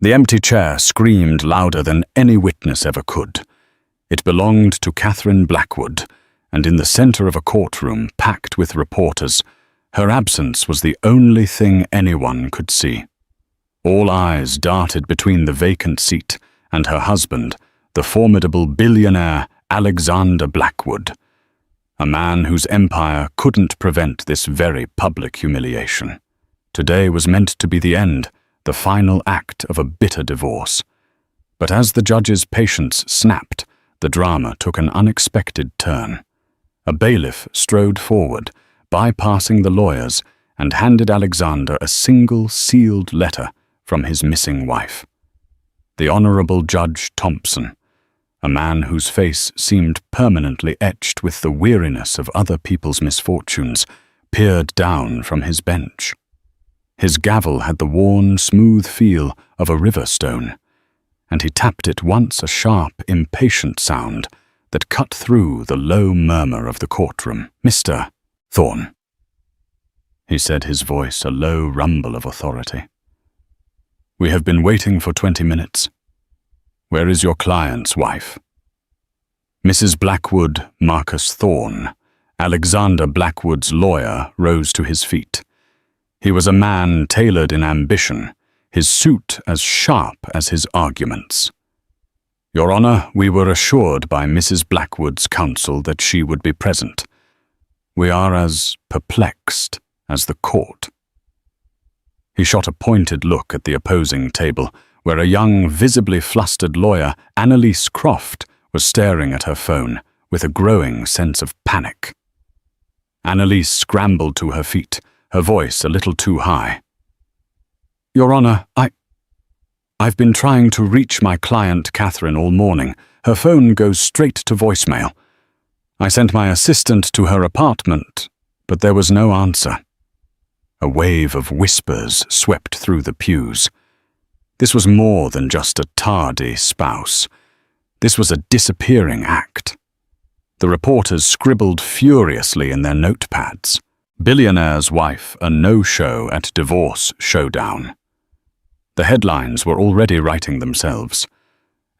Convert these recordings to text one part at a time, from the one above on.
The empty chair screamed louder than any witness ever could. It belonged to Catherine Blackwood, and in the center of a courtroom packed with reporters, her absence was the only thing anyone could see. All eyes darted between the vacant seat and her husband, the formidable billionaire Alexander Blackwood, a man whose empire couldn't prevent this very public humiliation. Today was meant to be the end, the final act of a bitter divorce. But as the judge's patience snapped, the drama took an unexpected turn. A bailiff strode forward, bypassing the lawyers, and handed Alexander a single sealed letter from his missing wife. The Honorable Judge Thompson, a man whose face seemed permanently etched with the weariness of other people's misfortunes, peered down from his bench. His gavel had the worn, smooth feel of a river stone, and he tapped it once, a sharp, impatient sound that cut through the low murmur of the courtroom. "Mr. Thorne," he said, his voice a low rumble of authority. "We have been waiting for 20 minutes. Where is your client's wife?" Mrs. Blackwood, Marcus Thorne, Alexander Blackwood's lawyer, rose to his feet. He was a man tailored in ambition, his suit as sharp as his arguments. "Your Honor, we were assured by Mrs. Blackwood's counsel that she would be present. We are as perplexed as the court." He shot a pointed look at the opposing table, where a young, visibly flustered lawyer, Annalise Croft, was staring at her phone with a growing sense of panic. Annalise scrambled to her feet, her voice a little too high. "Your Honor, I've been trying to reach my client Catherine all morning. Her phone goes straight to voicemail. I sent my assistant to her apartment, but there was no answer." A wave of whispers swept through the pews. This was more than just a tardy spouse. This was a disappearing act. The reporters scribbled furiously in their notepads. "Billionaire's wife, a no-show at divorce showdown." The headlines were already writing themselves.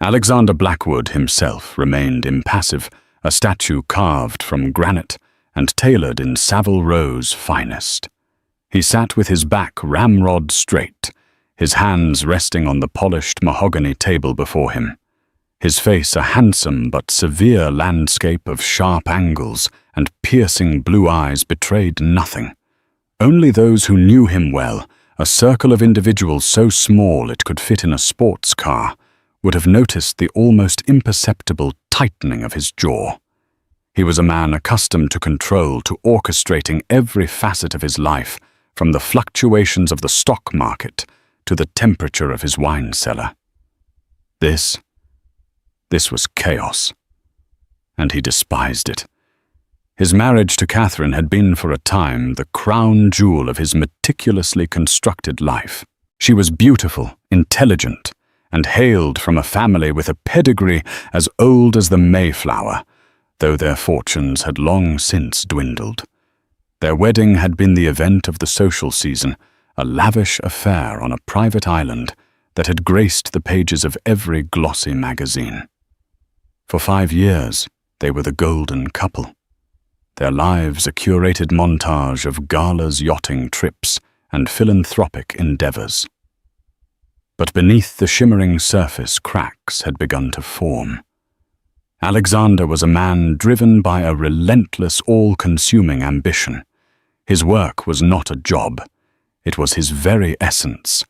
Alexander Blackwood himself remained impassive, a statue carved from granite and tailored in Savile Row's finest. He sat with his back ramrod straight, his hands resting on the polished mahogany table before him. His face a handsome but severe landscape of sharp angles and piercing blue eyes betrayed nothing. Only those who knew him well, a circle of individuals so small it could fit in a sports car, would have noticed the almost imperceptible tightening of his jaw. He was a man accustomed to control, to orchestrating every facet of his life, from the fluctuations of the stock market to the temperature of his wine cellar. This was chaos, and he despised it. His marriage to Catherine had been for a time the crown jewel of his meticulously constructed life. She was beautiful, intelligent, and hailed from a family with a pedigree as old as the Mayflower, though their fortunes had long since dwindled. Their wedding had been the event of the social season, a lavish affair on a private island that had graced the pages of every glossy magazine. For 5 years, they were the golden couple. Their lives a curated montage of galas, yachting trips, and philanthropic endeavors. But beneath the shimmering surface, cracks had begun to form. Alexander was a man driven by a relentless, all-consuming ambition. His work was not a job. It was his very essence.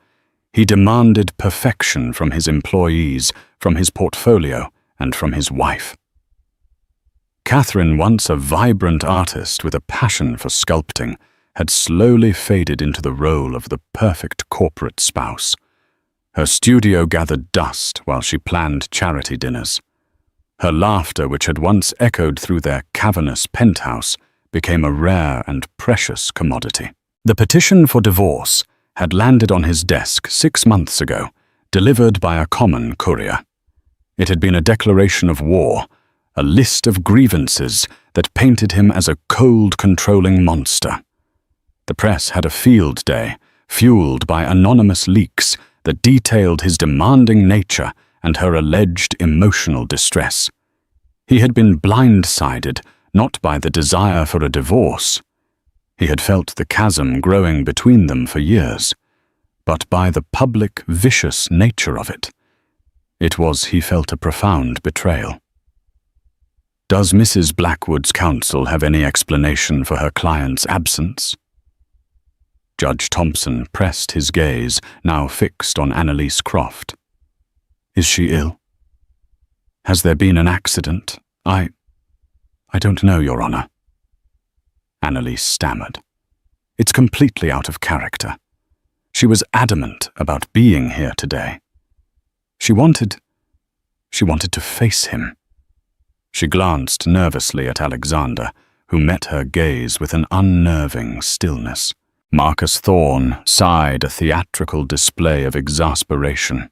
He demanded perfection from his employees, from his portfolio, and from his wife. Catherine, once a vibrant artist with a passion for sculpting, had slowly faded into the role of the perfect corporate spouse. Her studio gathered dust while she planned charity dinners. Her laughter, which had once echoed through their cavernous penthouse, became a rare and precious commodity. The petition for divorce had landed on his desk 6 months ago, delivered by a common courier. It had been a declaration of war, a list of grievances that painted him as a cold, controlling monster. The press had a field day, fueled by anonymous leaks that detailed his demanding nature and her alleged emotional distress. He had been blindsided not by the desire for a divorce. He had felt the chasm growing between them for years, but by the public, vicious nature of it. It was, he felt, a profound betrayal. Does Mrs. Blackwood's counsel have any explanation for her client's absence? Judge Thompson pressed his gaze, now fixed on Annalise Croft. Is she ill? Has there been an accident? I don't know, Your Honor. Annalise stammered. It's completely out of character. She was adamant about being here today. She wanted to face him. She glanced nervously at Alexander, who met her gaze with an unnerving stillness. Marcus Thorne sighed a theatrical display of exasperation.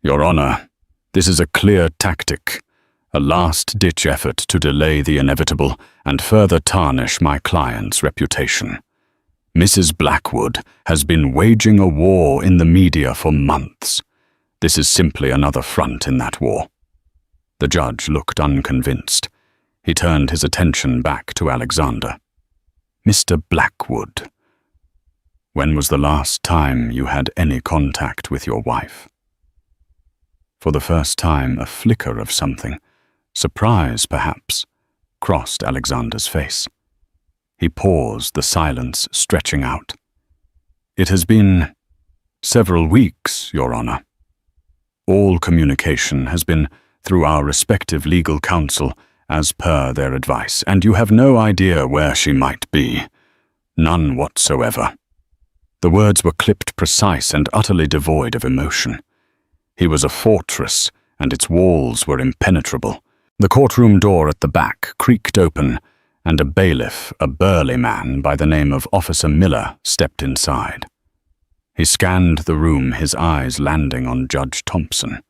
Your Honor, this is a clear tactic, a last-ditch effort to delay the inevitable and further tarnish my client's reputation. Mrs. Blackwood has been waging a war in the media for months. This is simply another front in that war. The judge looked unconvinced. He turned his attention back to Alexander. Mr. Blackwood, when was the last time you had any contact with your wife? For the first time, a flicker of something, surprise perhaps, crossed Alexander's face. He paused, the silence stretching out. It has been several weeks, Your Honor. All communication has been through our respective legal counsel as per their advice, and you have no idea where she might be. None whatsoever. The words were clipped precise and utterly devoid of emotion. He was a fortress, and its walls were impenetrable. The courtroom door at the back creaked open, and a bailiff, a burly man by the name of Officer Miller, stepped inside. He scanned the room, his eyes landing on Judge Thompson.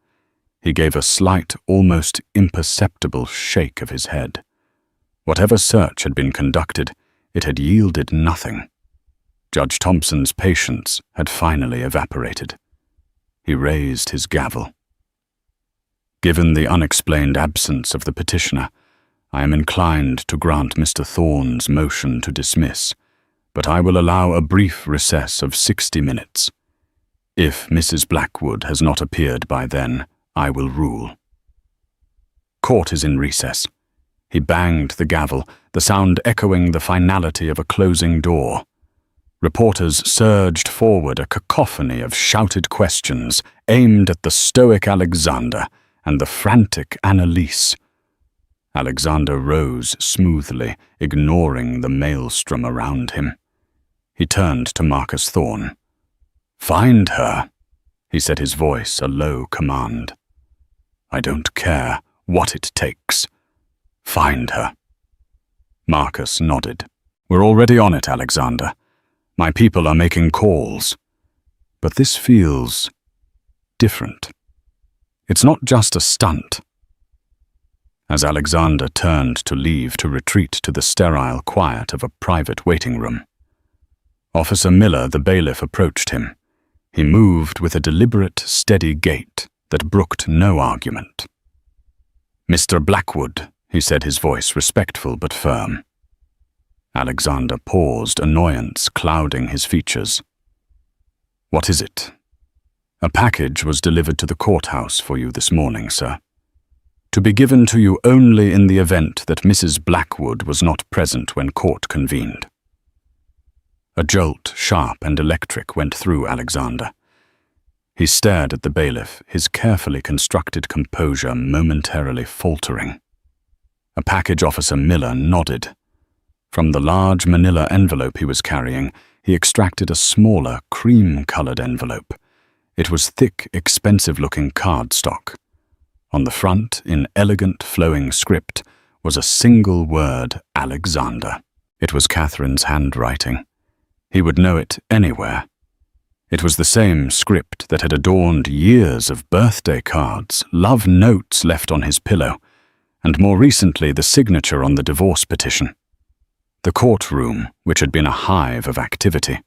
He gave a slight, almost imperceptible shake of his head. Whatever search had been conducted, it had yielded nothing. Judge Thompson's patience had finally evaporated. He raised his gavel. Given the unexplained absence of the petitioner, I am inclined to grant Mr. Thorne's motion to dismiss, but I will allow a brief recess of 60 minutes. If Mrs. Blackwood has not appeared by then, I will rule. Court is in recess. He banged the gavel, the sound echoing the finality of a closing door. Reporters surged forward, a cacophony of shouted questions aimed at the stoic Alexander and the frantic Annalise. Alexander rose smoothly, ignoring the maelstrom around him. He turned to Marcus Thorne. "Find her," he said, his voice a low command. "I don't care what it takes. Find her." Marcus nodded. "We're already on it, Alexander. My people are making calls. But this feels different. It's not just a stunt." As Alexander turned to leave to retreat to the sterile quiet of a private waiting room, Officer Miller, the bailiff, approached him. He moved with a deliberate, steady gait that brooked no argument. "Mr. Blackwood," he said, his voice respectful but firm. Alexander paused, annoyance clouding his features. "What is it?" "A package was delivered to the courthouse for you this morning, sir. To be given to you only in the event that Mrs. Blackwood was not present when court convened." A jolt, sharp and electric, went through Alexander. He stared at the bailiff, his carefully constructed composure momentarily faltering. A package officer Miller nodded. From the large manila envelope he was carrying, he extracted a smaller, cream-colored envelope. It was thick, expensive-looking cardstock. On the front, in elegant, flowing script, was a single word, Alexander. It was Catherine's handwriting. He would know it anywhere. It was the same script that had adorned years of birthday cards, love notes left on his pillow, and more recently the signature on the divorce petition. The courtroom, which had been a hive of activity,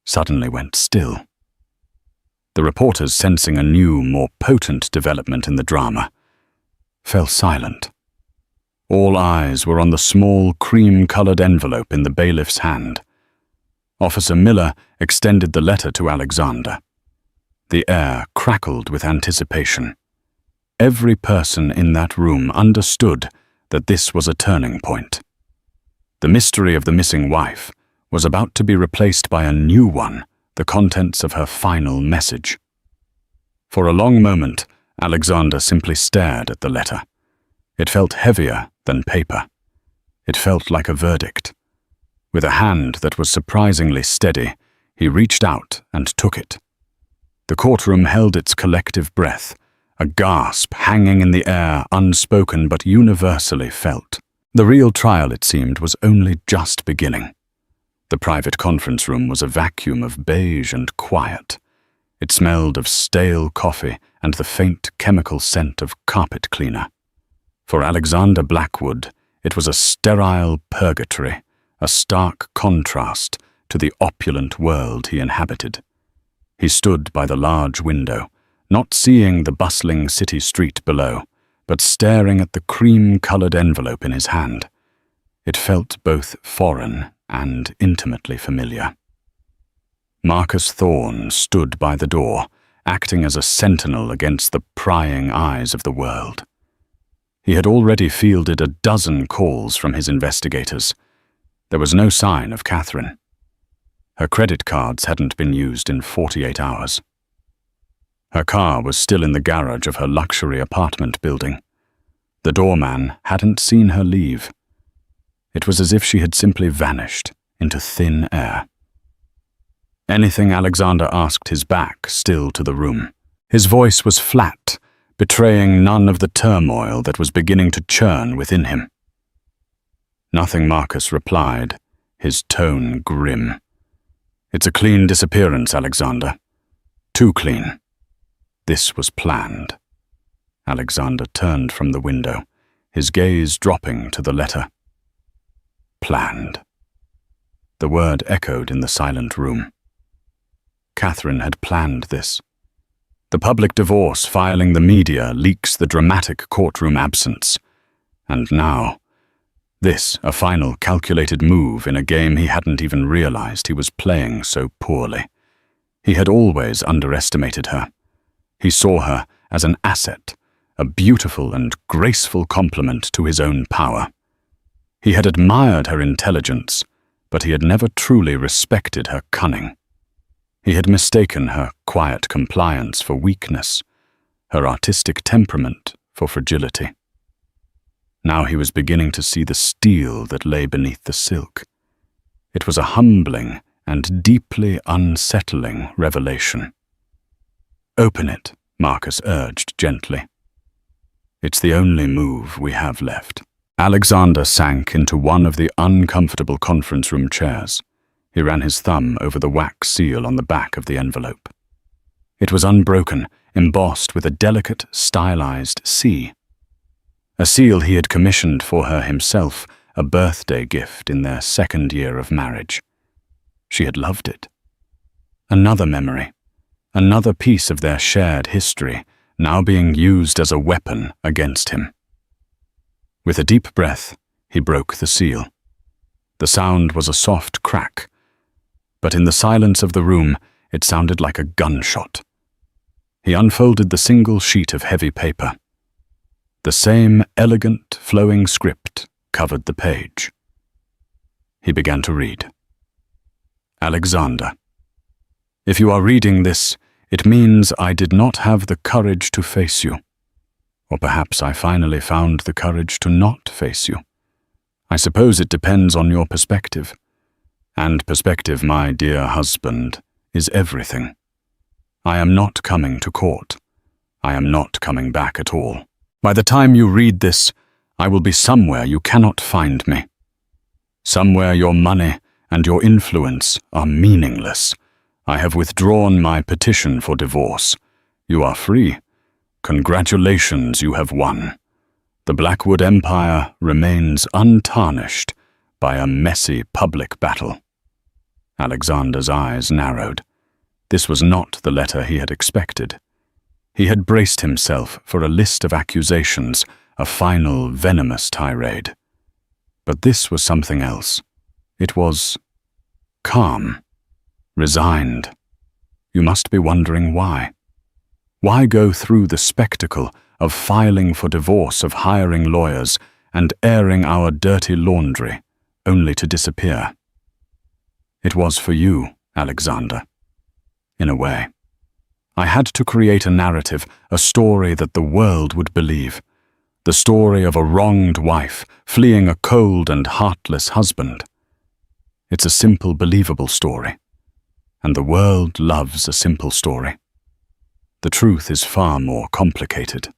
suddenly went still. The reporters, sensing a new, more potent development in the drama, fell silent. All eyes were on the small, cream-colored envelope in the bailiff's hand. Officer Miller extended the letter to Alexander. The air crackled with anticipation. Every person in that room understood that this was a turning point. The mystery of the missing wife was about to be replaced by a new one, the contents of her final message. For a long moment, Alexander simply stared at the letter. It felt heavier than paper. It felt like a verdict. With a hand that was surprisingly steady, he reached out and took it. The courtroom held its collective breath, a gasp hanging in the air, unspoken but universally felt. The real trial, it seemed, was only just beginning. The private conference room was a vacuum of beige and quiet. It smelled of stale coffee and the faint chemical scent of carpet cleaner. For Alexander Blackwood, it was a sterile purgatory, a stark contrast to the opulent world he inhabited. He stood by the large window, not seeing the bustling city street below, but staring at the cream-colored envelope in his hand. It felt both foreign and intimately familiar. Marcus Thorne stood by the door, acting as a sentinel against the prying eyes of the world. He had already fielded a dozen calls from his investigators. There was no sign of Catherine. Her credit cards hadn't been used in 48 hours. Her car was still in the garage of her luxury apartment building. The doorman hadn't seen her leave. It was as if she had simply vanished into thin air. Anything Alexander asked his back still to the room. His voice was flat, betraying none of the turmoil that was beginning to churn within him. Nothing, Marcus replied, his tone grim. It's a clean disappearance, Alexander. Too clean. This was planned. Alexander turned from the window, his gaze dropping to the letter. Planned. The word echoed in the silent room. Catherine had planned this. The public divorce filing the media leaks the dramatic courtroom absence. And now, this, a final calculated move in a game he hadn't even realized he was playing so poorly. He had always underestimated her. He saw her as an asset, a beautiful and graceful complement to his own power. He had admired her intelligence, but he had never truly respected her cunning. He had mistaken her quiet compliance for weakness, her artistic temperament for fragility. Now he was beginning to see the steel that lay beneath the silk. It was a humbling and deeply unsettling revelation. Open it, Marcus urged gently. It's the only move we have left. Alexander sank into one of the uncomfortable conference room chairs. He ran his thumb over the wax seal on the back of the envelope. It was unbroken, embossed with a delicate, stylized C. A seal he had commissioned for her himself, a birthday gift in their second year of marriage. She had loved it. Another memory, another piece of their shared history, now being used as a weapon against him. With a deep breath, he broke the seal. The sound was a soft crack, but in the silence of the room, it sounded like a gunshot. He unfolded the single sheet of heavy paper. The same elegant, flowing script covered the page. He began to read. Alexander, if you are reading this, it means I did not have the courage to face you. Or perhaps I finally found the courage to not face you. I suppose it depends on your perspective. And perspective, my dear husband, is everything. I am not coming to court. I am not coming back at all. By the time you read this, I will be somewhere you cannot find me. Somewhere your money and your influence are meaningless. I have withdrawn my petition for divorce. You are free. Congratulations, you have won. The Blackwood Empire remains untarnished by a messy public battle. Alexander's eyes narrowed. This was not the letter he had expected. He had braced himself for a list of accusations, a final venomous tirade. But this was something else. It was calm, resigned. You must be wondering why. Why go through the spectacle of filing for divorce, of hiring lawyers, and airing our dirty laundry, only to disappear? It was for you, Alexander. In a way. I had to create a narrative, a story that the world would believe. The story of a wronged wife fleeing a cold and heartless husband. It's a simple, believable story. And the world loves a simple story. The truth is far more complicated.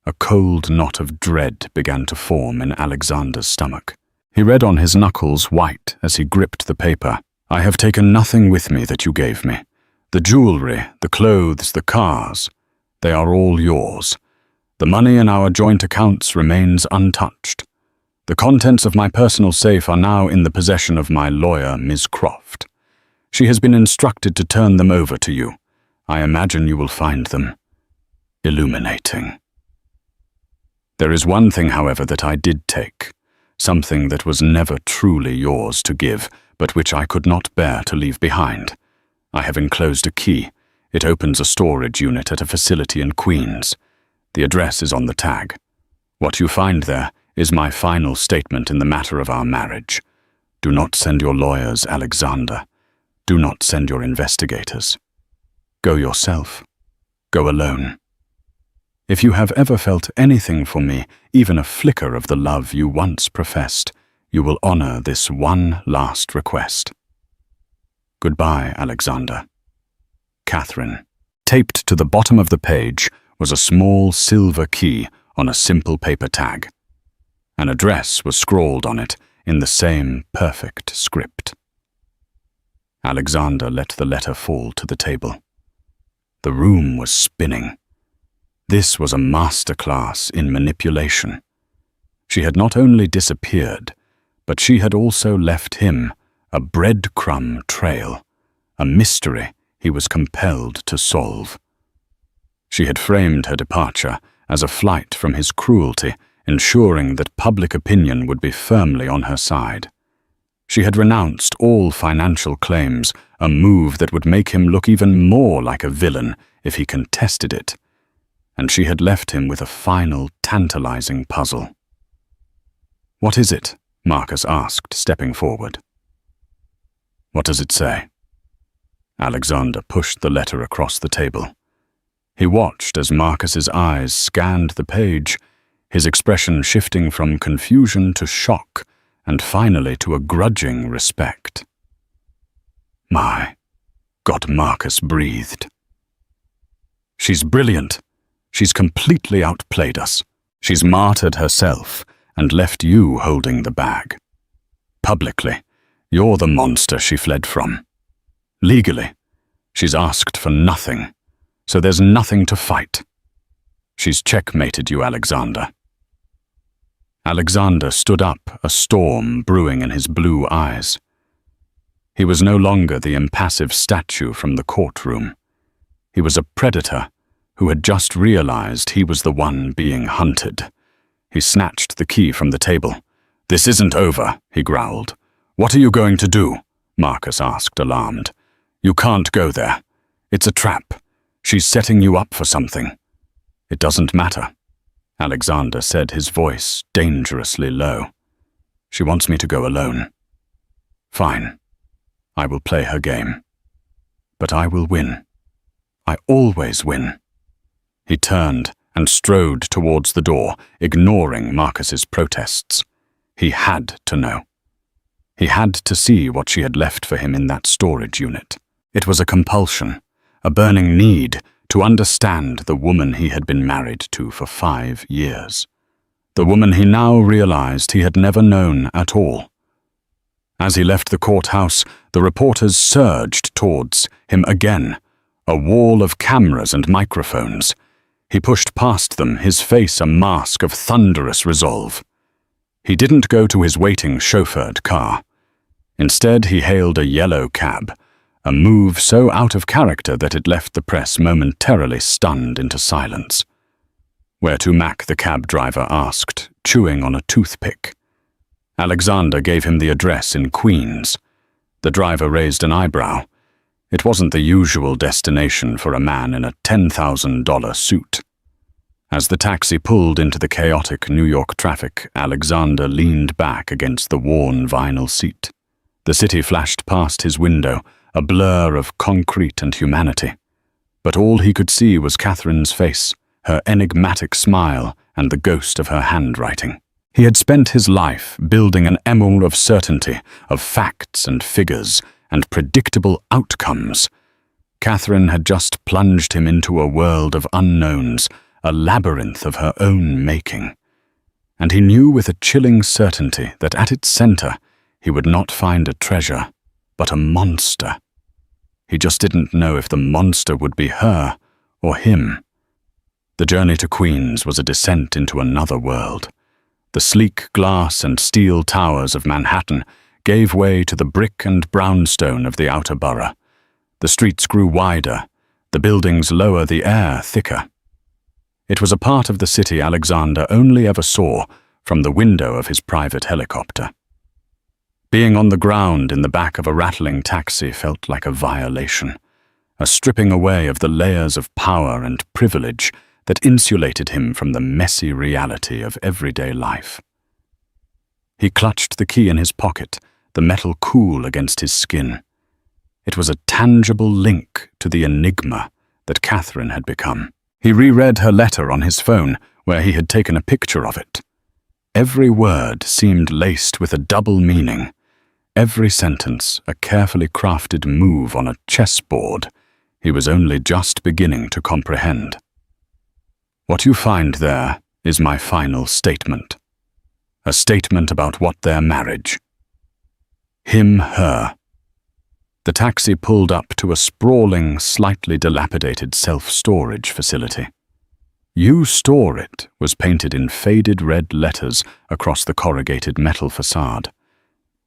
A cold knot of dread began to form in Alexander's stomach. He read on his knuckles white as he gripped the paper. I have taken nothing with me that you gave me. The jewelry, the clothes, the cars, they are all yours. The money in our joint accounts remains untouched. The contents of my personal safe are now in the possession of my lawyer, Ms. Croft. She has been instructed to turn them over to you. I imagine you will find them illuminating. There is one thing, however, that I did take, something that was never truly yours to give, but which I could not bear to leave behind. I have enclosed a key. It opens a storage unit at a facility in Queens. The address is on the tag. What you find there is my final statement in the matter of our marriage. Do not send your lawyers, Alexander. Do not send your investigators. Go yourself. Go alone. If you have ever felt anything for me, even a flicker of the love you once professed, you will honor this one last request. Goodbye, Alexander. Catherine. Taped to the bottom of the page was a small silver key on a simple paper tag. An address was scrawled on it in the same perfect script. Alexander let the letter fall to the table. The room was spinning. This was a masterclass in manipulation. She had not only disappeared, but she had also left him a breadcrumb trail, a mystery he was compelled to solve. She had framed her departure as a flight from his cruelty, ensuring that public opinion would be firmly on her side. She had renounced all financial claims, a move that would make him look even more like a villain if he contested it. And she had left him with a final, tantalizing puzzle. "What is it?" Marcus asked, stepping forward. "What does it say?" Alexander pushed the letter across the table. He watched as Marcus's eyes scanned the page, his expression shifting from confusion to shock, and finally to a grudging respect. "My God," Marcus breathed. "She's brilliant. She's completely outplayed us. She's martyred herself and left you holding the bag. Publicly, you're the monster she fled from. Legally, she's asked for nothing, so there's nothing to fight. She's checkmated you, Alexander." Alexander stood up, a storm brewing in his blue eyes. He was no longer the impassive statue from the courtroom. He was a predator who had just realized he was the one being hunted. He snatched the key from the table. "This isn't over," he growled. "What are you going to do?" Marcus asked, alarmed. "You can't go there. It's a trap. She's setting you up for something." "It doesn't matter," Alexander said, his voice dangerously low. "She wants me to go alone. Fine. I will play her game. But I will win. I always win." He turned and strode towards the door, ignoring Marcus's protests. He had to know. He had to see what she had left for him in that storage unit. It was a compulsion, a burning need to understand the woman he had been married to for 5 years. The woman he now realized he had never known at all. As he left the courthouse, the reporters surged towards him again, a wall of cameras and microphones. He pushed past them, his face a mask of thunderous resolve. He didn't go to his waiting chauffeured car. Instead, he hailed a yellow cab, a move so out of character that it left the press momentarily stunned into silence. "Where to, Mac?" the cab driver asked, chewing on a toothpick. Alexander gave him the address in Queens. The driver raised an eyebrow. It wasn't the usual destination for a man in a $10,000 suit. As the taxi pulled into the chaotic New York traffic, Alexander leaned back against the worn vinyl seat. The city flashed past his window, a blur of concrete and humanity. But all he could see was Catherine's face, her enigmatic smile, and the ghost of her handwriting. He had spent his life building an emerald of certainty, of facts and figures, and predictable outcomes. Catherine had just plunged him into a world of unknowns, a labyrinth of her own making. And he knew with a chilling certainty that at its center he would not find a treasure, but a monster. He just didn't know if the monster would be her or him. The journey to Queens was a descent into another world. The sleek glass and steel towers of Manhattan gave way to the brick and brownstone of the outer borough. The streets grew wider, the buildings lower, the air thicker. It was a part of the city Alexander only ever saw from the window of his private helicopter. Being on the ground in the back of a rattling taxi felt like a violation, a stripping away of the layers of power and privilege that insulated him from the messy reality of everyday life. He clutched the key in his pocket, the metal cool against his skin. It was a tangible link to the enigma that Catherine had become. He reread her letter on his phone, where he had taken a picture of it. Every word seemed laced with a double meaning. Every sentence a carefully crafted move on a chessboard he was only just beginning to comprehend. "What you find there is my final statement. A statement about what their marriage. Him, her." The taxi pulled up to a sprawling, slightly dilapidated self-storage facility. "You store it" was painted in faded red letters across the corrugated metal facade.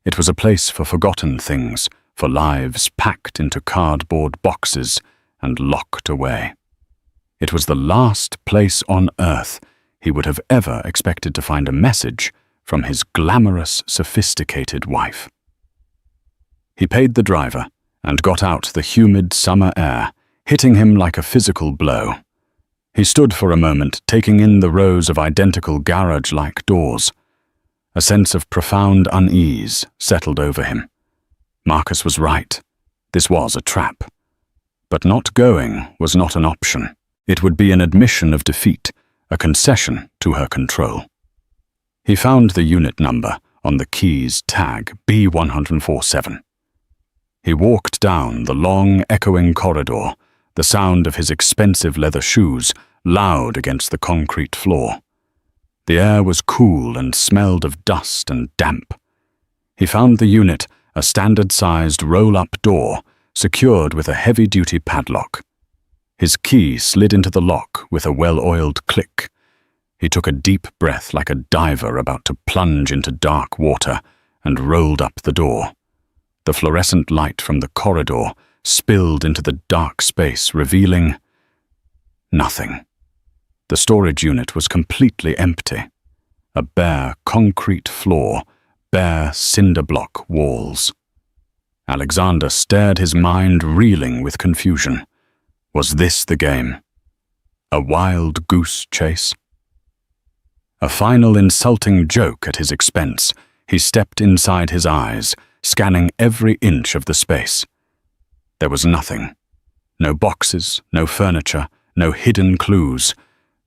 It was a place for forgotten things, for lives packed into cardboard boxes and locked away. It was the last place on earth he would have ever expected to find a message from his glamorous, sophisticated wife. He paid the driver and got out the humid summer air, hitting him like a physical blow. He stood for a moment, taking in the rows of identical garage-like doors. A sense of profound unease settled over him. Marcus was right. This was a trap. But not going was not an option. It would be an admission of defeat, a concession to her control. He found the unit number on the key's tag, B147. He walked down the long, echoing corridor, the sound of his expensive leather shoes loud against the concrete floor. The air was cool and smelled of dust and damp. He found the unit, a standard-sized roll-up door, secured with a heavy-duty padlock. His key slid into the lock with a well-oiled click. He took a deep breath like a diver about to plunge into dark water and rolled up the door. The fluorescent light from the corridor spilled into the dark space, revealing nothing. The storage unit was completely empty. A bare concrete floor, bare cinder block walls. Alexander stared, his mind reeling with confusion. Was this the game? A wild goose chase? A final insulting joke at his expense, he stepped inside his eyes, scanning every inch of the space. There was nothing. No boxes, no furniture, no hidden clues.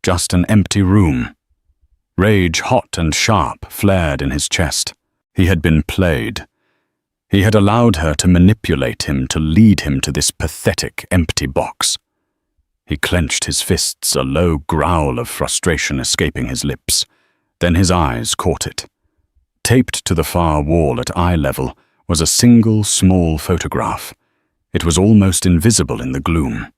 Just an empty room. Rage, hot and sharp, flared in his chest. He had been played. He had allowed her to manipulate him, to lead him to this pathetic, empty box. He clenched his fists, a low growl of frustration escaping his lips. Then his eyes caught it. Taped to the far wall at eye level was a single small photograph. It was almost invisible in the gloom.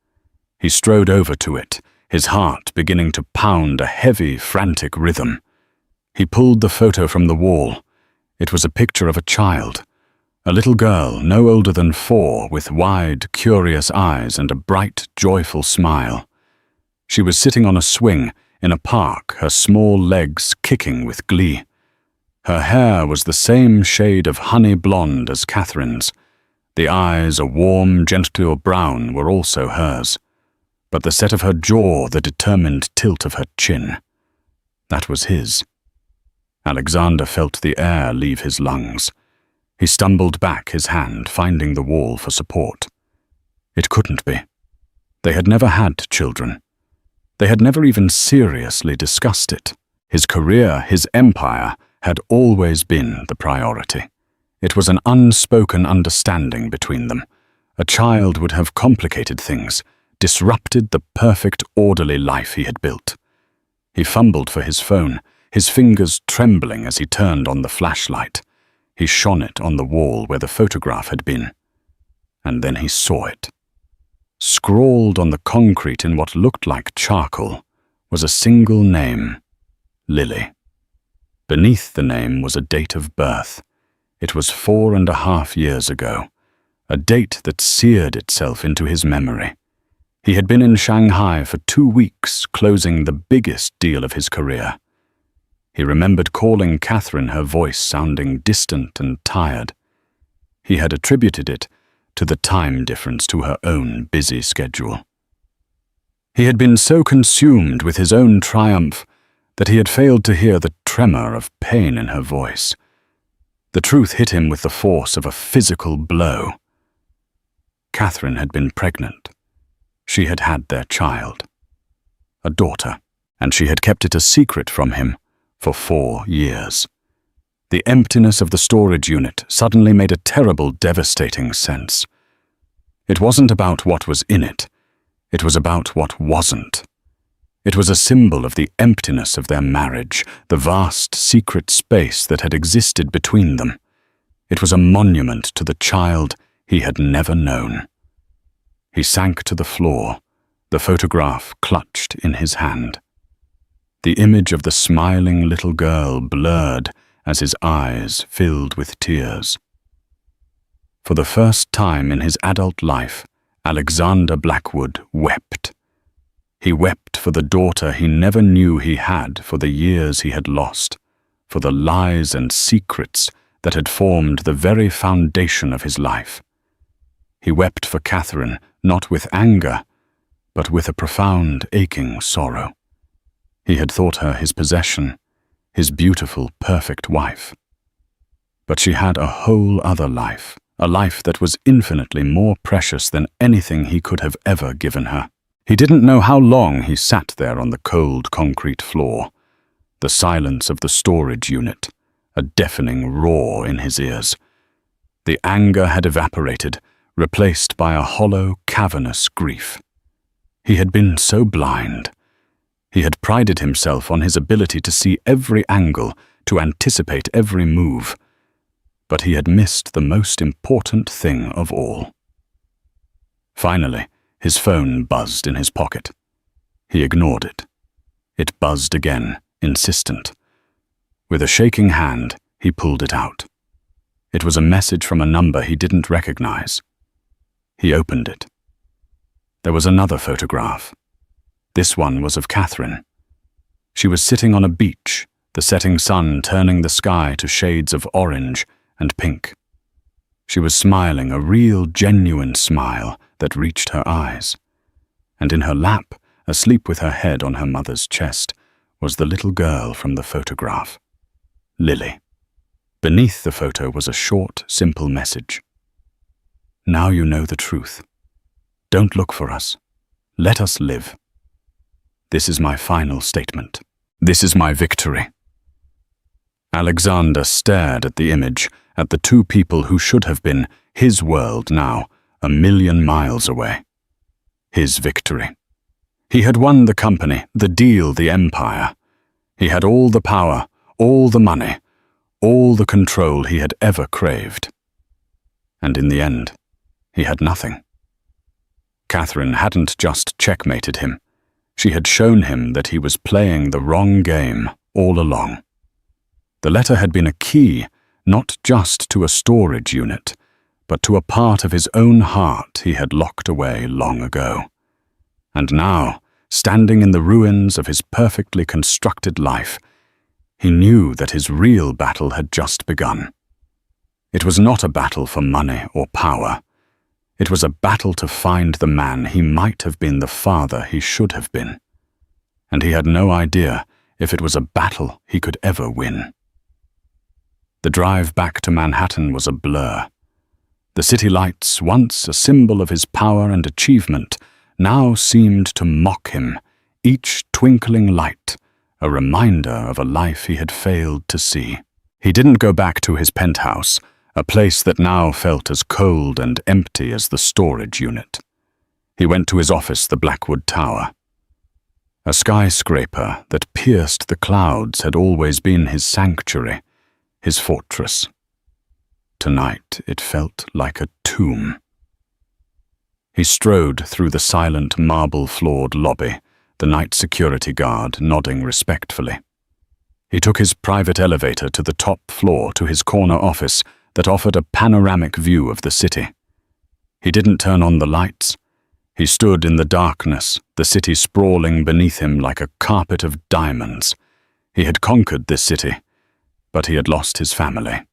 He strode over to it, his heart beginning to pound a heavy, frantic rhythm. He pulled the photo from the wall. It was a picture of a child A little girl, no older than 4, with wide, curious eyes and a bright, joyful smile. She was sitting on a swing in a park, her small legs kicking with glee. Her hair was the same shade of honey blonde as Catherine's. The eyes, a warm, gentle brown, were also hers. But the set of her jaw, the determined tilt of her chin, that was his. Alexander felt the air leave his lungs. He stumbled back, his hand finding the wall for support. It couldn't be. They had never had children. They had never even seriously discussed it. His career, his empire, had always been the priority. It was an unspoken understanding between them. A child would have complicated things, disrupted the perfect, orderly life he had built. He fumbled for his phone, his fingers trembling as he turned on the flashlight. He shone it on the wall where the photograph had been. And then he saw it. Scrawled on the concrete in what looked like charcoal was a single name, Lily. Beneath the name was a date of birth. It was 4.5 years ago, a date that seared itself into his memory. He had been in Shanghai for 2 weeks, closing the biggest deal of his career. He remembered calling Catherine, her voice sounding distant and tired. He had attributed it to the time difference to her own busy schedule. He had been so consumed with his own triumph that he had failed to hear the tremor of pain in her voice. The truth hit him with the force of a physical blow. Catherine had been pregnant. She had had their child, a daughter, and she had kept it a secret from him for 4 years. The emptiness of the storage unit suddenly made a terrible, devastating sense. It wasn't about what was in it. It was about what wasn't. It was a symbol of the emptiness of their marriage, the vast, secret space that had existed between them. It was a monument to the child he had never known. He sank to the floor, the photograph clutched in his hand. The image of the smiling little girl blurred as his eyes filled with tears. For the first time in his adult life, Alexander Blackwood wept. He wept for the daughter he never knew he had, for the years he had lost, for the lies and secrets that had formed the very foundation of his life. He wept for Catherine, not with anger, but with a profound, aching sorrow. He had thought her his possession, his beautiful, perfect wife. But she had a whole other life, a life that was infinitely more precious than anything he could have ever given her. He didn't know how long he sat there on the cold concrete floor, the silence of the storage unit, a deafening roar in his ears. The anger had evaporated, replaced by a hollow, cavernous grief. He had been so blind. He had prided himself on his ability to see every angle, to anticipate every move. But he had missed the most important thing of all. Finally, his phone buzzed in his pocket. He ignored it. It buzzed again, insistent. With a shaking hand, he pulled it out. It was a message from a number he didn't recognize. He opened it. There was another photograph. This one was of Catherine. She was sitting on a beach, the setting sun turning the sky to shades of orange and pink. She was smiling, a real, genuine smile that reached her eyes. And in her lap, asleep with her head on her mother's chest, was the little girl from the photograph, Lily. Beneath the photo was a short, simple message. Now you know the truth. Don't look for us. Let us live. This is my final statement. This is my victory. Alexander stared at the image, at the 2 people who should have been his world now, 1,000,000 miles away. His victory. He had won the company, the deal, the empire. He had all the power, all the money, all the control he had ever craved. And in the end, he had nothing. Catherine hadn't just checkmated him. She had shown him that he was playing the wrong game all along. The letter had been a key, not just to a storage unit, but to a part of his own heart he had locked away long ago. And now, standing in the ruins of his perfectly constructed life, he knew that his real battle had just begun. It was not a battle for money or power. It was a battle to find the man he might have been, the father he should have been. And he had no idea if it was a battle he could ever win. The drive back to Manhattan was a blur. The city lights, once a symbol of his power and achievement, now seemed to mock him, each twinkling light a reminder of a life he had failed to see. He didn't go back to his penthouse, a place that now felt as cold and empty as the storage unit. He went to his office, the Blackwood Tower. A skyscraper that pierced the clouds had always been his sanctuary, his fortress. Tonight it felt like a tomb. He strode through the silent marble-floored lobby, the night security guard nodding respectfully. He took his private elevator to the top floor to his corner office that offered a panoramic view of the city. He didn't turn on the lights. He stood in the darkness, the city sprawling beneath him like a carpet of diamonds. He had conquered this city, but he had lost his family.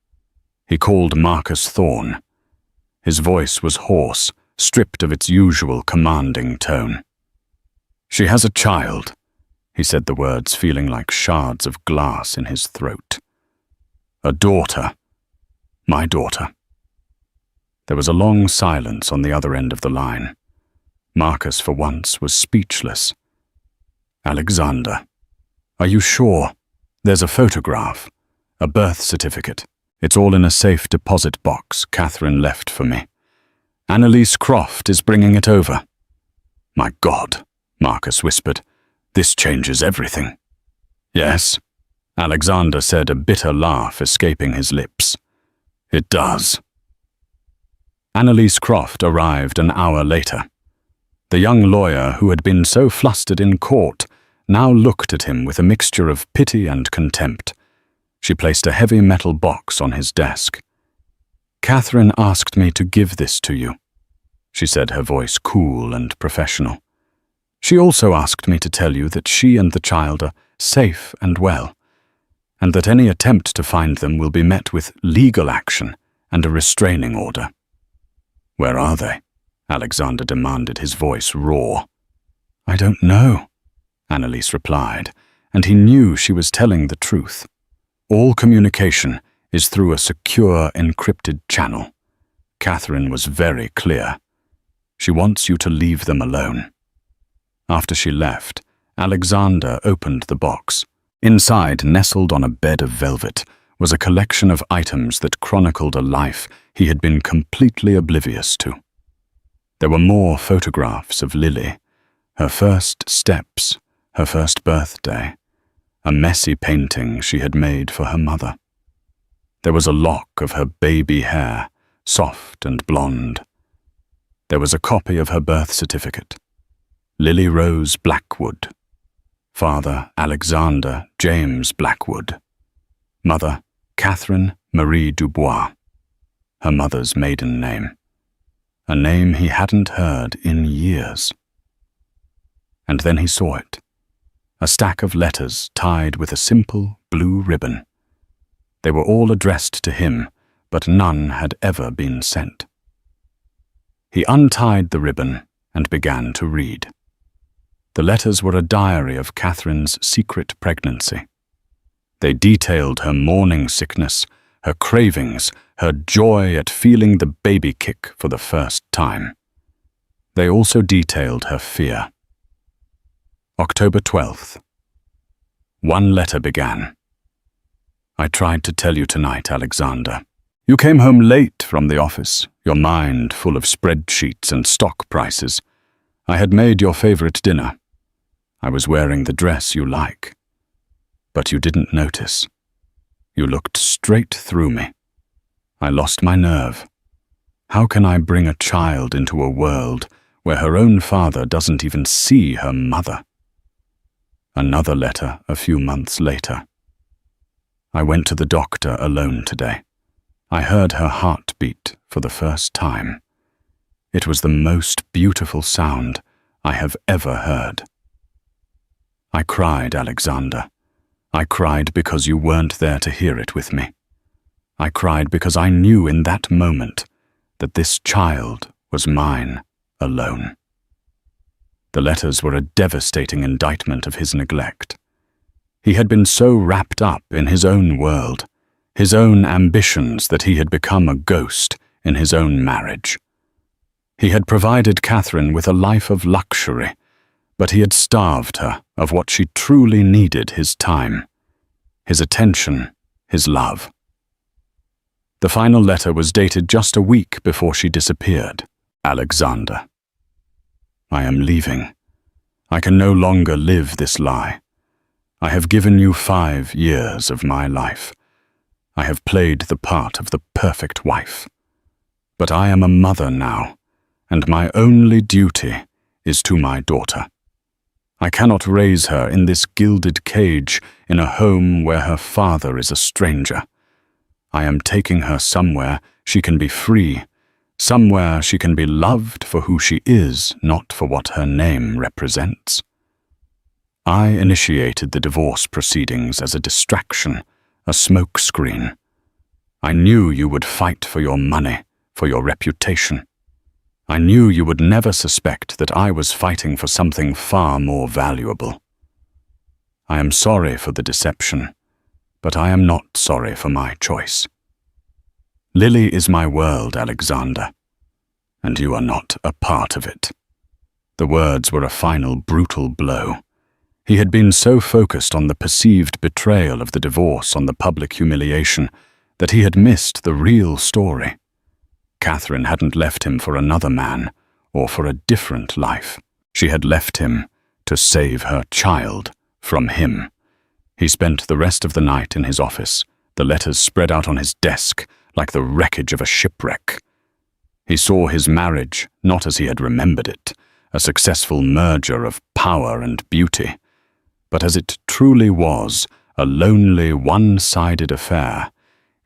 He called Marcus Thorne. His voice was hoarse, stripped of its usual commanding tone. "She has a child," he said the words feeling like shards of glass in his throat. "A daughter. My daughter." There was a long silence on the other end of the line. Marcus, for once, was speechless. "Alexander, are you sure? There's a photograph, a birth certificate. It's all in a safe deposit box Catherine left for me. Annalise Croft is bringing it over." "My God," Marcus whispered. "This changes everything." "Yes," Alexander said, a bitter laugh escaping his lips. "It does." Annalise Croft arrived an hour later. The young lawyer who had been so flustered in court now looked at him with a mixture of pity and contempt. She placed a heavy metal box on his desk. "Catherine asked me to give this to you," she said, her voice cool and professional. "She also asked me to tell you that she and the child are safe and well, and that any attempt to find them will be met with legal action and a restraining order." "Where are they?" Alexander demanded, his voice raw. "I don't know," Annalise replied, and he knew she was telling the truth. "All communication is through a secure, encrypted channel. Catherine was very clear. She wants you to leave them alone." After she left, Alexander opened the box. Inside, nestled on a bed of velvet, was a collection of items that chronicled a life he had been completely oblivious to. There were more photographs of Lily, her first steps, her first birthday, a messy painting she had made for her mother. There was a lock of her baby hair, soft and blonde. There was a copy of her birth certificate. Lily Rose Blackwood. Father Alexander James Blackwood. Mother Catherine Marie Dubois. Her mother's maiden name. A name he hadn't heard in years. And then he saw it. A stack of letters tied with a simple blue ribbon. They were all addressed to him, but none had ever been sent. He untied the ribbon and began to read. The letters were a diary of Catherine's secret pregnancy. They detailed her morning sickness, her cravings, her joy at feeling the baby kick for the first time. They also detailed her fear. October 12th. One letter began. "I tried to tell you tonight, Alexander. You came home late from the office, your mind full of spreadsheets and stock prices. I had made your favorite dinner. I was wearing the dress you like. But you didn't notice. You looked straight through me. I lost my nerve. How can I bring a child into a world where her own father doesn't even see her mother?" Another letter a few months later. "I went to the doctor alone today. I heard her heart beat for the first time. It was the most beautiful sound I have ever heard. I cried, Alexander. I cried because you weren't there to hear it with me. I cried because I knew in that moment that this child was mine alone. The letters were a devastating indictment of his neglect. He had been so wrapped up in his own world, his own ambitions, that he had become a ghost in his own marriage. He had provided Catherine with a life of luxury, but he had starved her of what she truly needed: his time, his attention, his love. The final letter was dated just a week before she disappeared. Alexander, I am leaving. I can no longer live this lie. I have given you 5 years of my life. I have played the part of the perfect wife. But I am a mother now, and my only duty is to my daughter. I cannot raise her in this gilded cage in a home where her father is a stranger. I am taking her somewhere she can be free, somewhere she can be loved for who she is, not for what her name represents. I initiated the divorce proceedings as a distraction, a smokescreen. I knew you would fight for your money, for your reputation. I knew you would never suspect that I was fighting for something far more valuable. I am sorry for the deception, but I am not sorry for my choice. Lily is my world, Alexander, and you are not a part of it. The words were a final brutal blow. He had been so focused on the perceived betrayal of the divorce, on the public humiliation, that he had missed the real story. Catherine hadn't left him for another man or for a different life. She had left him to save her child from him. He spent the rest of the night in his office, the letters spread out on his desk like the wreckage of a shipwreck. He saw his marriage not as he had remembered it, a successful merger of power and beauty, but as it truly was, a lonely, one-sided affair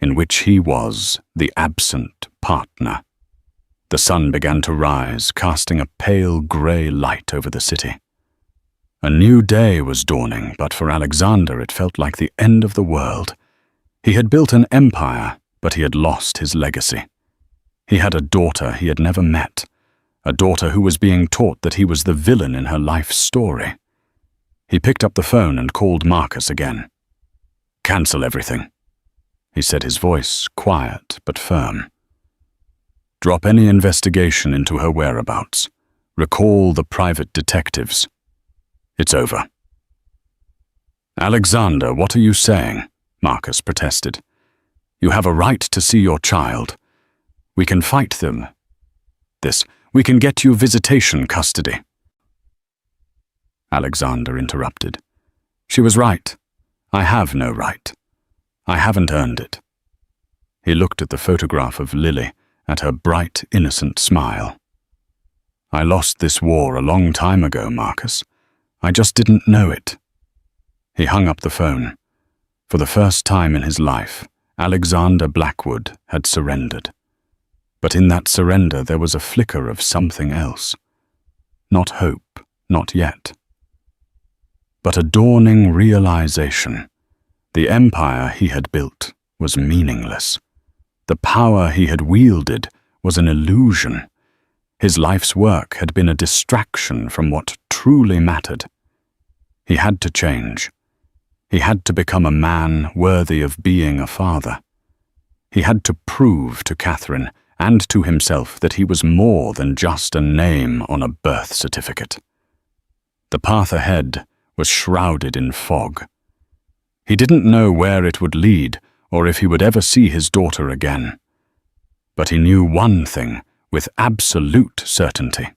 in which he was the absent partner. The sun began to rise, casting a pale grey light over the city. A new day was dawning, but for Alexander it felt like the end of the world. He had built an empire, but he had lost his legacy. He had a daughter he had never met, a daughter who was being taught that he was the villain in her life story. He picked up the phone and called Marcus again. "Cancel everything," he said, his voice quiet but firm. "Drop any investigation into her whereabouts. Recall the private detectives. It's over." "Alexander, what are you saying?" Marcus protested. "You have a right to see your child. We can fight them. We can get you visitation custody." Alexander interrupted. "She was right. I have no right. I haven't earned it." He looked at the photograph of Lily, at her bright, innocent smile. "I lost this war a long time ago, Marcus. I just didn't know it." He hung up the phone. For the first time in his life, Alexander Blackwood had surrendered. But in that surrender there was a flicker of something else. Not hope, not yet. But a dawning realization. The empire he had built was meaningless. The power he had wielded was an illusion. His life's work had been a distraction from what truly mattered. He had to change. He had to become a man worthy of being a father. He had to prove to Catherine and to himself that he was more than just a name on a birth certificate. The path ahead was shrouded in fog. He didn't know where it would lead or if he would ever see his daughter again. But he knew one thing with absolute certainty.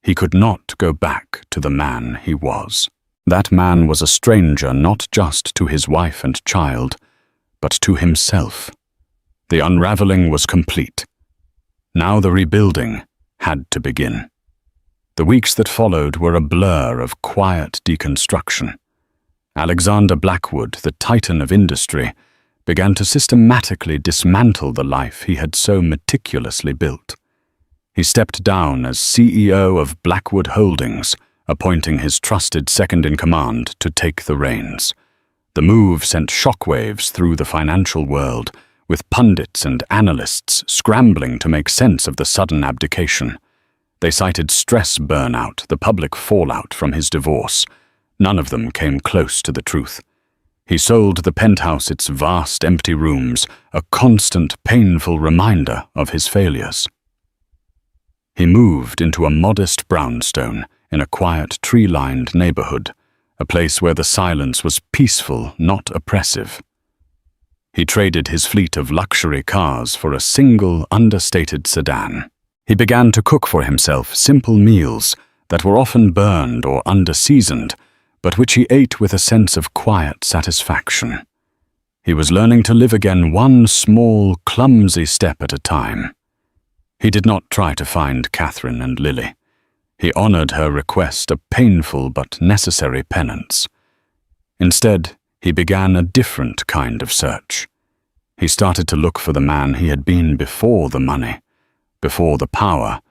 He could not go back to the man he was. That man was a stranger not just to his wife and child, but to himself. The unraveling was complete. Now the rebuilding had to begin. The weeks that followed were a blur of quiet deconstruction. Alexander Blackwood, the titan of industry, began to systematically dismantle the life he had so meticulously built. He stepped down as CEO of Blackwood Holdings, appointing his trusted second-in-command to take the reins. The move sent shockwaves through the financial world, with pundits and analysts scrambling to make sense of the sudden abdication. They cited stress burnout, the public fallout from his divorce. None of them came close to the truth. He sold the penthouse its vast empty rooms, a constant, painful reminder of his failures. He moved into a modest brownstone in a quiet, tree-lined neighborhood, a place where the silence was peaceful, not oppressive. He traded his fleet of luxury cars for a single, understated sedan. He began to cook for himself simple meals that were often burned or under-seasoned, but which he ate with a sense of quiet satisfaction. He was learning to live again one small, clumsy step at a time. He did not try to find Catherine and Lily. He honored her request, a painful but necessary penance. Instead, he began a different kind of search. He started to look for the man he had been before the money, before the power,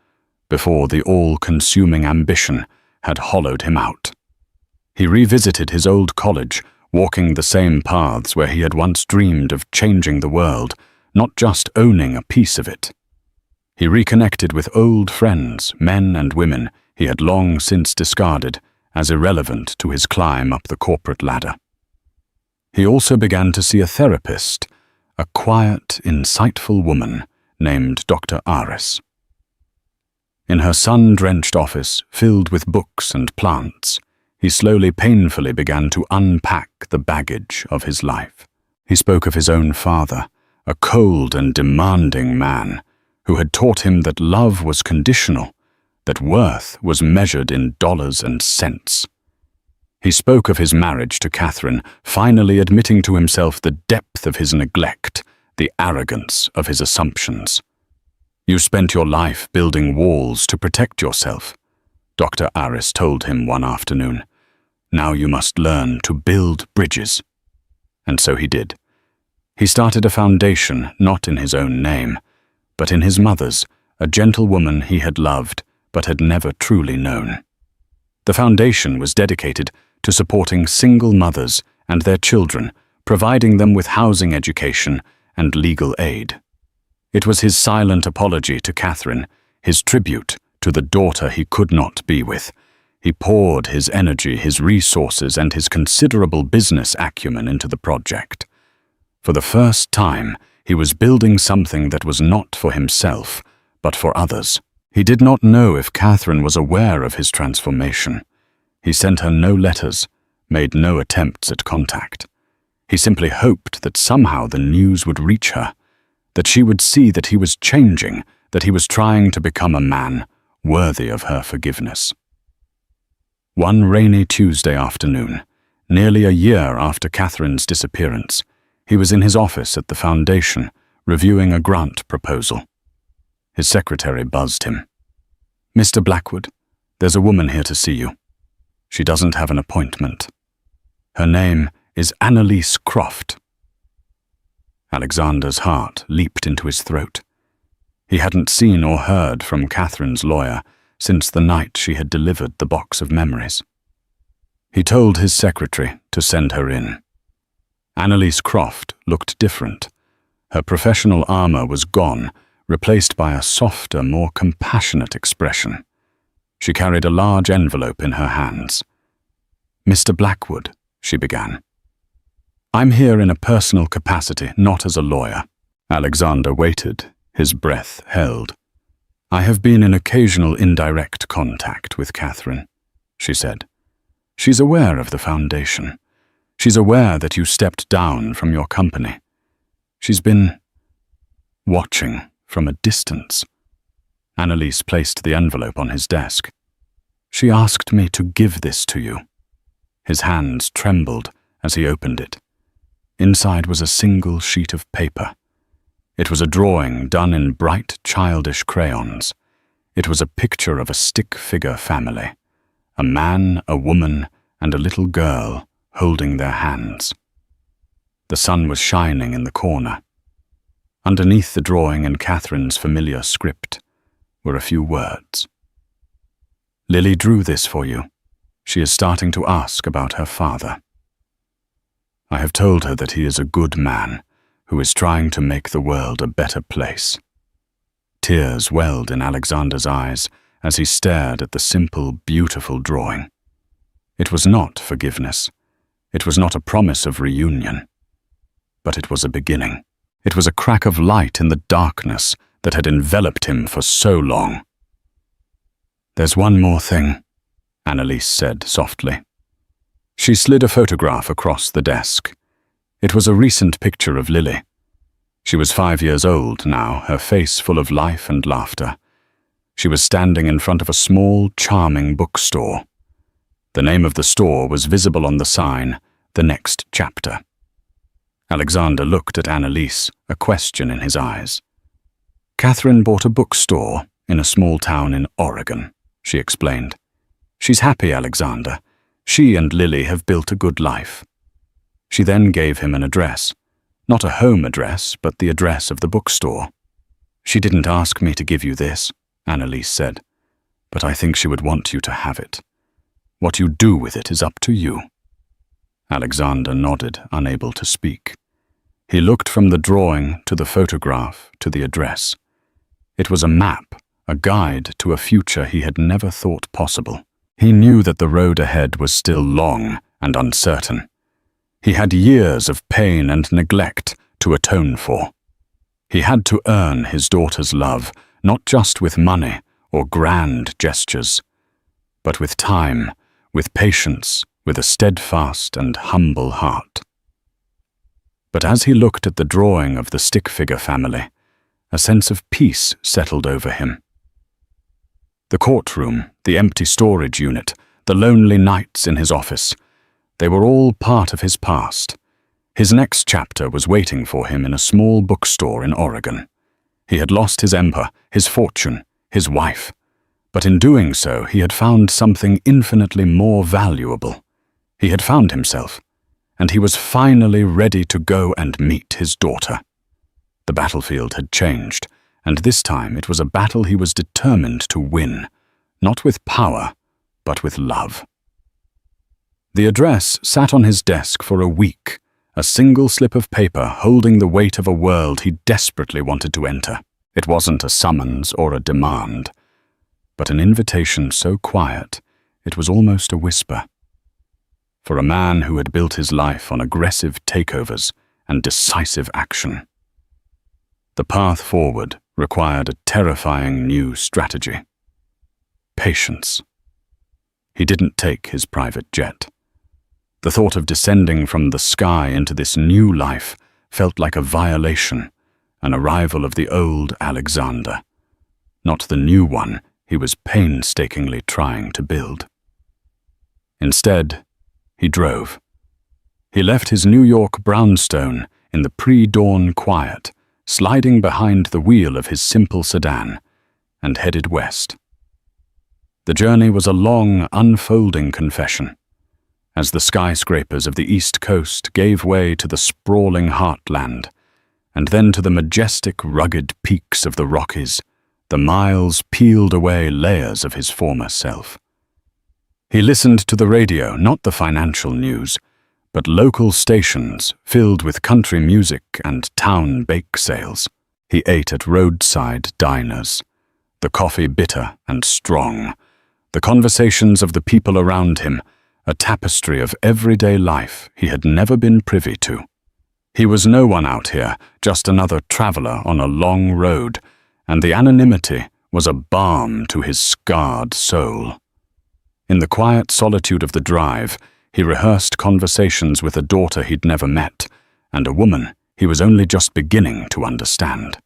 before the all-consuming ambition had hollowed him out. He revisited his old college, walking the same paths where he had once dreamed of changing the world, not just owning a piece of it. He reconnected with old friends, men and women he had long since discarded as irrelevant to his climb up the corporate ladder. He also began to see a therapist, a quiet, insightful woman named Dr. Aris. In her sun-drenched office, filled with books and plants, he slowly, painfully began to unpack the baggage of his life. He spoke of his own father, a cold and demanding man who had taught him that love was conditional, that worth was measured in dollars and cents. He spoke of his marriage to Catherine, finally admitting to himself the depth of his neglect, the arrogance of his assumptions. "You spent your life building walls to protect yourself," Dr. Aris told him one afternoon. "Now you must learn to build bridges." And so he did. He started a foundation not in his own name, but in his mother's, a gentlewoman he had loved but had never truly known. The foundation was dedicated to supporting single mothers and their children, providing them with housing, education, and legal aid. It was his silent apology to Catherine, his tribute to the daughter he could not be with. He poured his energy, his resources, and his considerable business acumen into the project. For the first time, he was building something that was not for himself, but for others. He did not know if Catherine was aware of his transformation. He sent her no letters, made no attempts at contact. He simply hoped that somehow the news would reach her, that she would see that he was changing, that he was trying to become a man worthy of her forgiveness. One rainy Tuesday afternoon, nearly a year after Catherine's disappearance, he was in his office at the foundation, reviewing a grant proposal. His secretary buzzed him. "Mr. Blackwood, there's a woman here to see you. She doesn't have an appointment. Her name is Annalise Croft." Alexander's heart leaped into his throat. He hadn't seen or heard from Catherine's lawyer since the night she had delivered the box of memories. He told his secretary to send her in. Annalise Croft looked different. Her professional armor was gone, replaced by a softer, more compassionate expression. She carried a large envelope in her hands. "Mr. Blackwood," she began. "I'm here in a personal capacity, not as a lawyer." Alexander waited, his breath held. "I have been in occasional indirect contact with Catherine," she said. "She's aware of the foundation. She's aware that you stepped down from your company. She's been watching from a distance." Annalise placed the envelope on his desk. "She asked me to give this to you." His hands trembled as he opened it. Inside was a single sheet of paper. It was a drawing done in bright, childish crayons. It was a picture of a stick-figure family. A man, a woman, and a little girl holding their hands. The sun was shining in the corner. Underneath the drawing in Catherine's familiar script were a few words. "Lily drew this for you. She is starting to ask about her father. I have told her that he is a good man who is trying to make the world a better place." Tears welled in Alexander's eyes as he stared at the simple, beautiful drawing. It was not forgiveness. It was not a promise of reunion. But it was a beginning. It was a crack of light in the darkness that had enveloped him for so long. "There's one more thing," Annalise said softly. She slid a photograph across the desk. It was a recent picture of Lily. She was 5 years old now, her face full of life and laughter. She was standing in front of a small, charming bookstore. The name of the store was visible on the sign, "The Next Chapter." Alexander looked at Annalise, a question in his eyes. "Catherine bought a bookstore in a small town in Oregon," she explained. "She's happy, Alexander. She and Lily have built a good life." She then gave him an address. Not a home address, but the address of the bookstore. "She didn't ask me to give you this," Annalise said, "but I think she would want you to have it. What you do with it is up to you." Alexander nodded, unable to speak. He looked from the drawing to the photograph to the address. It was a map, a guide to a future he had never thought possible. He knew that the road ahead was still long and uncertain. He had years of pain and neglect to atone for. He had to earn his daughter's love, not just with money or grand gestures, but with time, with patience, with a steadfast and humble heart. But as he looked at the drawing of the stick-figure family, a sense of peace settled over him. The courtroom, the empty storage unit, the lonely nights in his office, they were all part of his past. His next chapter was waiting for him in a small bookstore in Oregon. He had lost his empire, his fortune, his wife, but in doing so he had found something infinitely more valuable. He had found himself, and he was finally ready to go and meet his daughter. The battlefield had changed, and this time it was a battle he was determined to win, not with power, but with love. The address sat on his desk for a week, a single slip of paper holding the weight of a world he desperately wanted to enter. It wasn't a summons or a demand, but an invitation so quiet it was almost a whisper. For a man who had built his life on aggressive takeovers and decisive action. The path forward required a terrifying new strategy. Patience. He didn't take his private jet. The thought of descending from the sky into this new life felt like a violation, an arrival of the old Alexander, not the new one he was painstakingly trying to build. Instead, he drove. He left his New York brownstone in the pre-dawn quiet, sliding behind the wheel of his simple sedan, and headed west. The journey was a long, unfolding confession. As the skyscrapers of the East Coast gave way to the sprawling heartland, and then to the majestic, rugged peaks of the Rockies, the miles peeled away layers of his former self. He listened to the radio, not the financial news, but local stations filled with country music and town bake sales. He ate at roadside diners, the coffee bitter and strong, the conversations of the people around him, a tapestry of everyday life he had never been privy to. He was no one out here, just another traveler on a long road, and the anonymity was a balm to his scarred soul. In the quiet solitude of the drive, he rehearsed conversations with a daughter he'd never met, and a woman he was only just beginning to understand.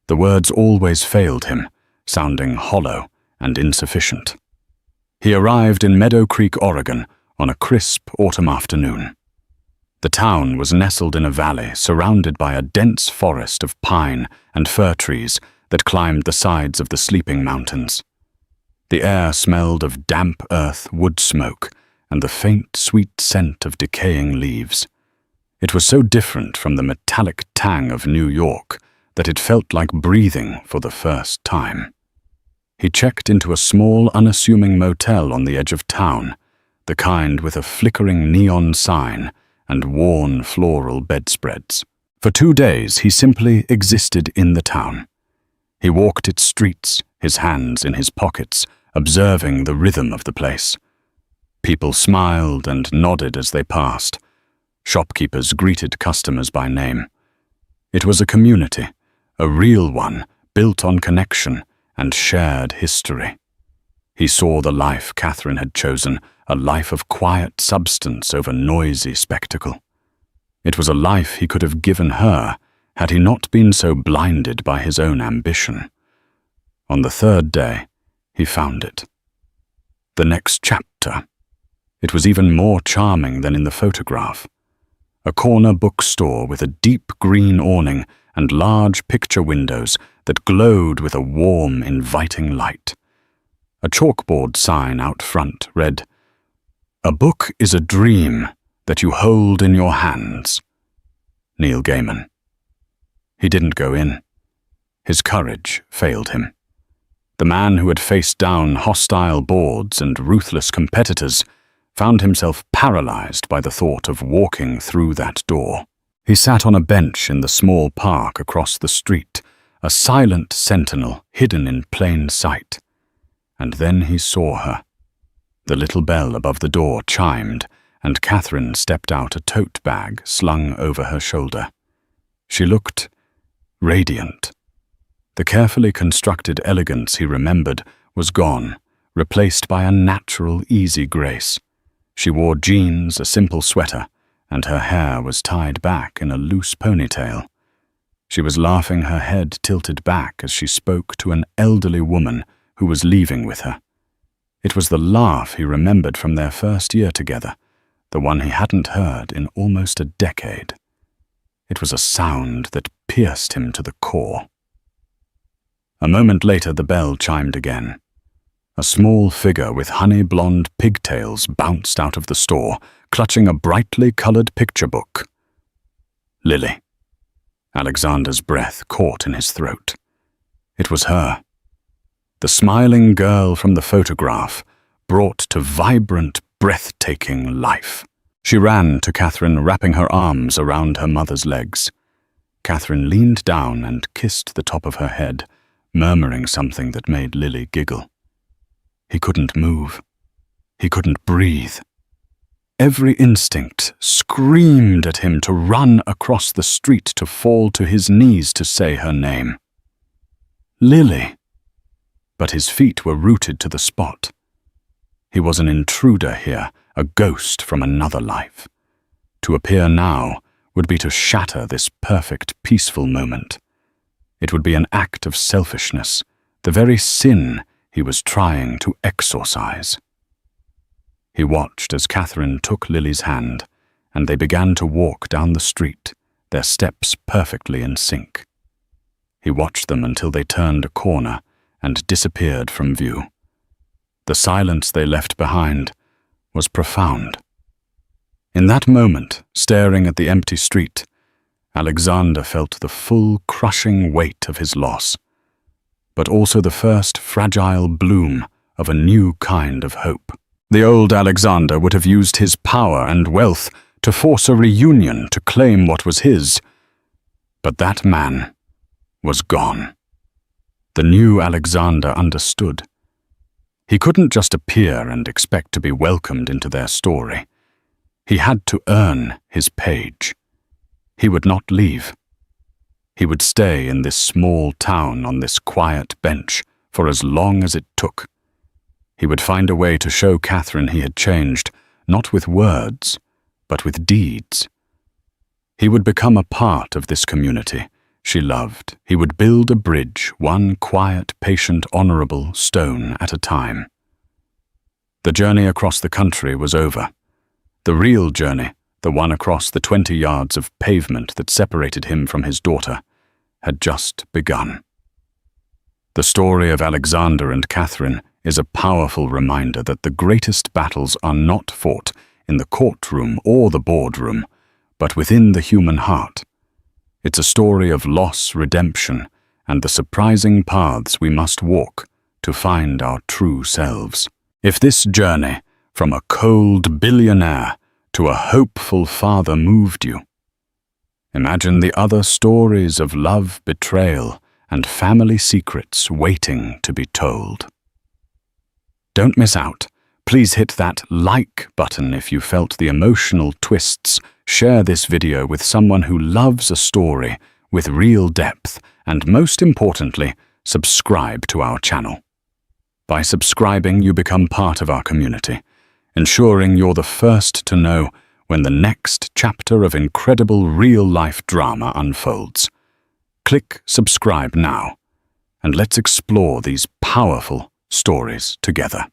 The words always failed him, sounding hollow and insufficient. He arrived in Meadow Creek, Oregon, on a crisp autumn afternoon. The town was nestled in a valley surrounded by a dense forest of pine and fir trees that climbed the sides of the sleeping mountains. The air smelled of damp earth, wood smoke, and the faint, sweet scent of decaying leaves. It was so different from the metallic tang of New York that it felt like breathing for the first time. He checked into a small, unassuming motel on the edge of town, the kind with a flickering neon sign and worn floral bedspreads. For 2 days, he simply existed in the town. He walked its streets, his hands in his pockets, observing the rhythm of the place. People smiled and nodded as they passed. Shopkeepers greeted customers by name. It was a community, a real one, built on connection and shared history. He saw the life Catherine had chosen, a life of quiet substance over noisy spectacle. It was a life he could have given her had he not been so blinded by his own ambition. On the 3rd day, he found it. The next chapter. It was even more charming than in the photograph. A corner bookstore with a deep green awning and large picture windows that glowed with a warm, inviting light. A chalkboard sign out front read, "A book is a dream that you hold in your hands." Neil Gaiman. He didn't go in. His courage failed him. The man who had faced down hostile boards and ruthless competitors found himself paralyzed by the thought of walking through that door. He sat on a bench in the small park across the street, a silent sentinel hidden in plain sight. And then he saw her. The little bell above the door chimed, and Catherine stepped out, a tote bag slung over her shoulder. She looked radiant. The carefully constructed elegance he remembered was gone, replaced by a natural, easy grace. She wore jeans, a simple sweater, and her hair was tied back in a loose ponytail. She was laughing, her head tilted back as she spoke to an elderly woman who was leaving with her. It was the laugh he remembered from their first year together, the one he hadn't heard in almost a decade. It was a sound that pierced him to the core. A moment later, the bell chimed again. A small figure with honey-blonde pigtails bounced out of the store, clutching a brightly colored picture book. Lily. Alexander's breath caught in his throat. It was her. The smiling girl from the photograph, brought to vibrant, breathtaking life. She ran to Catherine, wrapping her arms around her mother's legs. Catherine leaned down and kissed the top of her head, murmuring something that made Lily giggle. He couldn't move. He couldn't breathe. Every instinct screamed at him to run across the street, to fall to his knees to say her name. Lily. But his feet were rooted to the spot. He was an intruder here, a ghost from another life. To appear now would be to shatter this perfect, peaceful moment. It would be an act of selfishness, the very sin he was trying to exorcise. He watched as Catherine took Lily's hand, and they began to walk down the street, their steps perfectly in sync. He watched them until they turned a corner and disappeared from view. The silence they left behind was profound. In that moment, staring at the empty street, Alexander felt the full, crushing weight of his loss, but also the first fragile bloom of a new kind of hope. The old Alexander would have used his power and wealth to force a reunion, to claim what was his. But that man was gone. The new Alexander understood. He couldn't just appear and expect to be welcomed into their story. He had to earn his page. He would not leave. He would stay in this small town on this quiet bench for as long as it took. He would find a way to show Catherine he had changed, not with words, but with deeds. He would become a part of this community she loved. He would build a bridge, one quiet, patient, honorable stone at a time. The journey across the country was over. The real journey, the one across the 20 yards of pavement that separated him from his daughter, had just begun. The story of Alexander and Catherine is a powerful reminder that the greatest battles are not fought in the courtroom or the boardroom, but within the human heart. It's a story of loss, redemption, and the surprising paths we must walk to find our true selves. If this journey from a cold billionaire to a hopeful father moved you, imagine the other stories of love, betrayal, and family secrets waiting to be told. Don't miss out. Please hit that like button if you felt the emotional twists. Share this video with someone who loves a story with real depth, and most importantly, subscribe to our channel. By subscribing, you become part of our community, ensuring you're the first to know when the next chapter of incredible real-life drama unfolds. Click subscribe now, and let's explore these powerful stories together.